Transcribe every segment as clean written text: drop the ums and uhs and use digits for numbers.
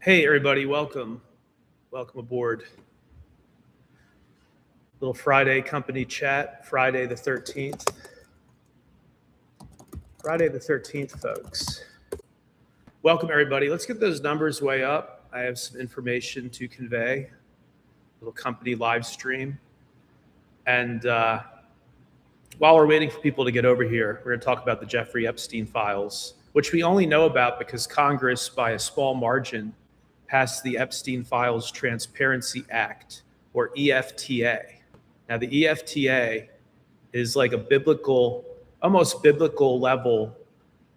Hey, everybody, welcome. Welcome aboard. Little Friday company chat, Friday the 13th. Friday the 13th, folks. Welcome, everybody. Let's get those numbers way up. I have some information to convey, little company live stream. And while we're waiting for people to get over here, we're going to talk about the Jeffrey Epstein files, which we only know about because Congress, by a small margin, passed the Epstein Files Transparency Act, or EFTA. Now, the EFTA is like a almost biblical level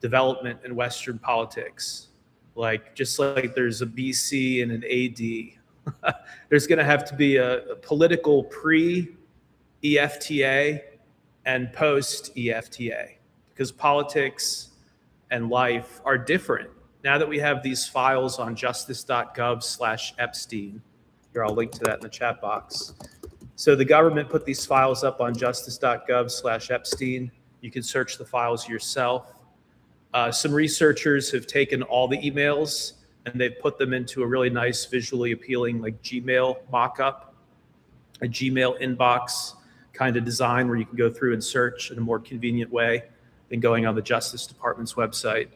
development in Western politics. Just like there's a BC and an AD, there's going to have to be a political pre-EFTA and post-EFTA, because politics and life are different. Now that we have these files on justice.gov/Epstein, here, I'll link to that in the chat box. So the government put these files up on justice.gov/Epstein. You can search the files yourself. Some researchers have taken all the emails and they've put them into a really nice, visually appealing, like Gmail mock-up, a Gmail inbox kind of design where you can go through and search in a more convenient way than going on the Justice Department's website.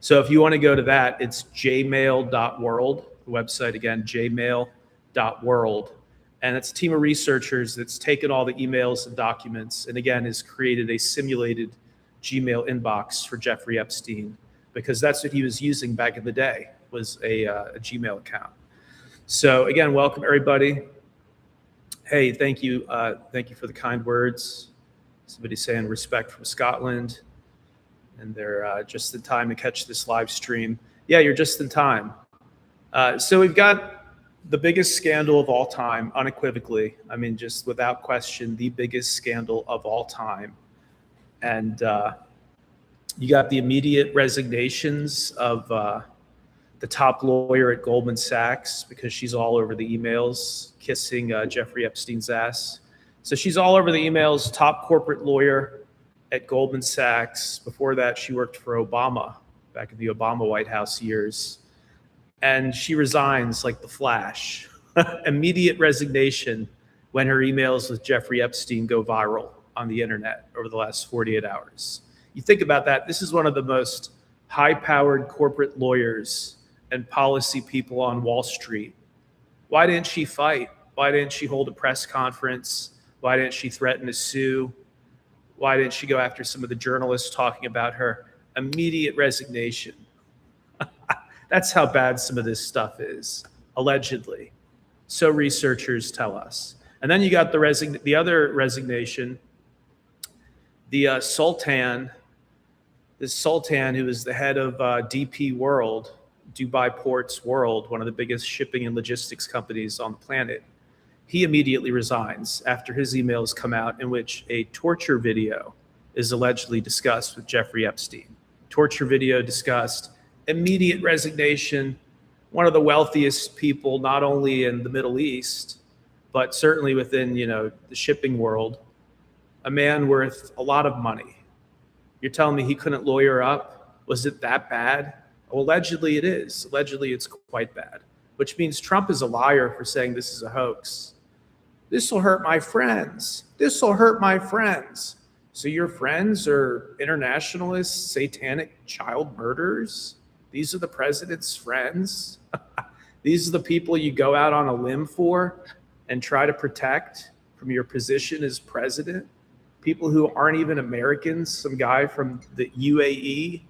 So if you want to go to that, it's jmail.world. The website, again, jmail.world. And it's a team of researchers that's taken all the emails and documents and, again, has created a simulated Gmail inbox for Jeffrey Epstein, because that's what he was using back in the day, was a Gmail account. So, again, welcome, everybody. Hey, thank you. Thank you for the kind words. Somebody saying respect from Scotland. And they're just in time to catch this live stream. Yeah, you're just in time. So we've got the biggest scandal of all time, unequivocally. I mean, just without question, the biggest scandal of all time. And you got the immediate resignations of the top lawyer at Goldman Sachs, because she's all over the emails kissing Jeffrey Epstein's ass. So she's all over the emails, top corporate lawyer at Goldman Sachs. Before that, she worked for Obama back in the Obama White House years. And she resigns like the Flash. Immediate resignation when her emails with Jeffrey Epstein go viral on the internet over the last 48 hours. You think about that. This is one of the most high-powered corporate lawyers and policy people on Wall Street. Why didn't she fight? Why didn't she hold a press conference? Why didn't she threaten to sue? Why didn't she go after some of the journalists talking about her? Immediate resignation. That's how bad some of this stuff is, allegedly. So researchers tell us. And then you got the other resignation, the Sultan, this Sultan who is the head of DP World, Dubai Ports World, one of the biggest shipping and logistics companies on the planet. He immediately resigns after his emails come out in which a torture video is allegedly discussed with Jeffrey Epstein. Torture video discussed, immediate resignation. One of the wealthiest people, not only in the Middle East, but certainly within, the shipping world. A man worth a lot of money. You're telling me he couldn't lawyer up? Was it that bad? Well, allegedly it is. Allegedly it's quite bad, which means Trump is a liar for saying this is a hoax. This will hurt my friends. This will hurt my friends. So your friends are internationalists, satanic child murderers? These are the president's friends? These are the people you go out on a limb for and try to protect from your position as president? People who aren't even Americans, some guy from the UAE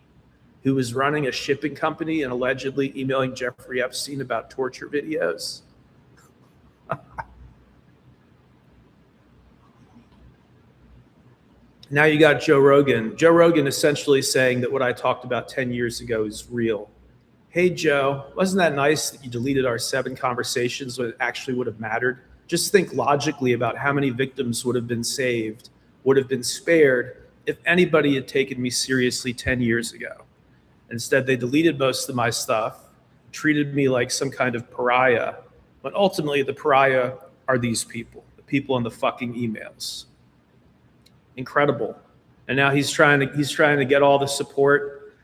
who was running a shipping company and allegedly emailing Jeffrey Epstein about torture videos. Now you got Joe Rogan. Joe Rogan essentially saying that what I talked about 10 years ago is real. Hey, Joe, wasn't that nice that you deleted our 7 conversations when it actually would have mattered? Just think logically about how many victims would have been saved, would have been spared if anybody had taken me seriously 10 years ago. Instead, they deleted most of my stuff, treated me like some kind of pariah, but ultimately the pariah are these people, the people in the fucking emails. Incredible. And now he's trying to get all the support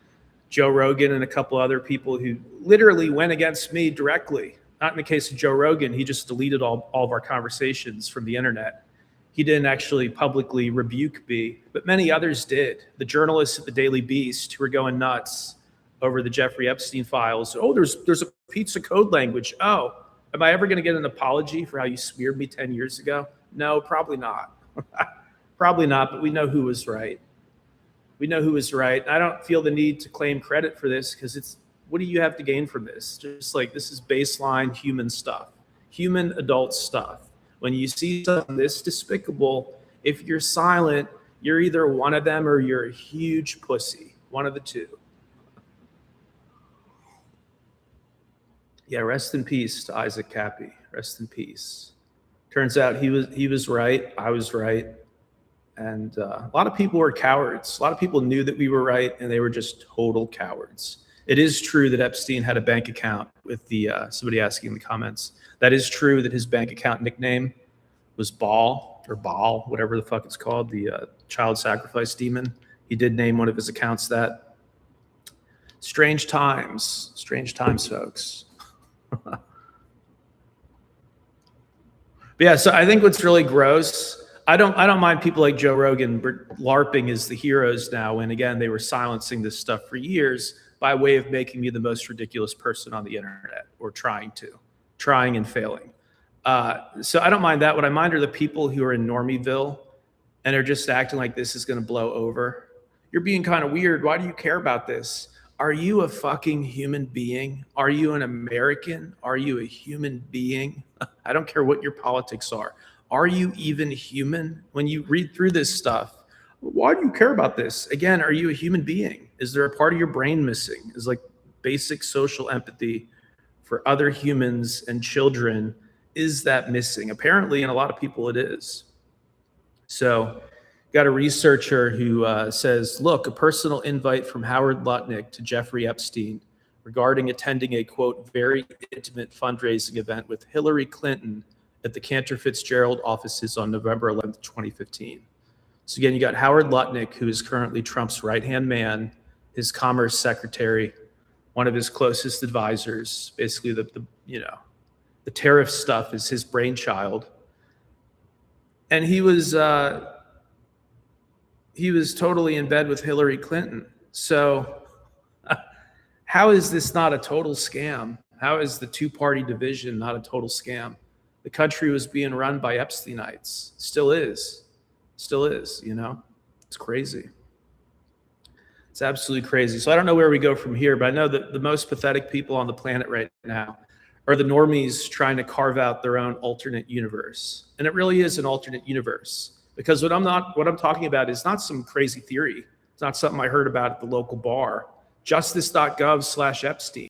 Joe Rogan and a couple other people who literally went against me directly. Not in the case of Joe Rogan, he just deleted all of our conversations from the internet. He didn't actually publicly rebuke me, but many others did. The journalists at the Daily Beast who were going nuts over the Jeffrey Epstein files. Oh, there's a pizza code language. Oh, am I ever going to get an apology for how you smeared me 10 years ago? No, probably not. Probably not, but we know who was right. We know who was right. I don't feel the need to claim credit for this because it's, what do you have to gain from this? Just like, this is baseline human stuff, human adult stuff. When you see something this despicable, if you're silent, you're either one of them or you're a huge pussy, one of the two. Yeah, rest in peace to Isaac Cappy. Rest in peace. Turns out he was right. I was right. And a lot of people were cowards. A lot of people knew that we were right, and they were just total cowards. It is true that Epstein had a bank account with the, somebody asking in the comments. That is true that his bank account nickname was Baal, or Baal, whatever the fuck it's called, the child sacrifice demon. He did name one of his accounts that. Strange times, folks. But yeah, so I think what's really gross, I don't mind people like Joe Rogan LARPing as the heroes now, when again they were silencing this stuff for years by way of making me the most ridiculous person on the internet, or trying and failing. So I don't mind that. What I mind are the people who are in Normieville and are just acting like this is going to blow over. You're being kind of weird. Why do you care about this? Are you a fucking human being? Are you an American? Are you a human being? I don't care what your politics are. Are you even human? When you read through this stuff, why do you care about this? Again, are you a human being? Is there a part of your brain missing? Is like basic social empathy for other humans and children, is that missing? Apparently, in a lot of people, it is. So, got a researcher who says, look, a personal invite from Howard Lutnick to Jeffrey Epstein regarding attending a, quote, very intimate fundraising event with Hillary Clinton at the Cantor Fitzgerald offices on November 11th, 2015. So again, you got Howard Lutnick, who is currently Trump's right-hand man, his commerce secretary, one of his closest advisors. Basically, the tariff stuff is his brainchild. And he was totally in bed with Hillary Clinton. So how is this not a total scam? How is the two-party division not a total scam? The country was being run by Epsteinites. Still is, you know? It's crazy. It's absolutely crazy. So I don't know where we go from here, but I know that the most pathetic people on the planet right now are the normies trying to carve out their own alternate universe. And it really is an alternate universe. Because what I'm talking about is not some crazy theory. It's not something I heard about at the local bar. Justice.gov/Epstein.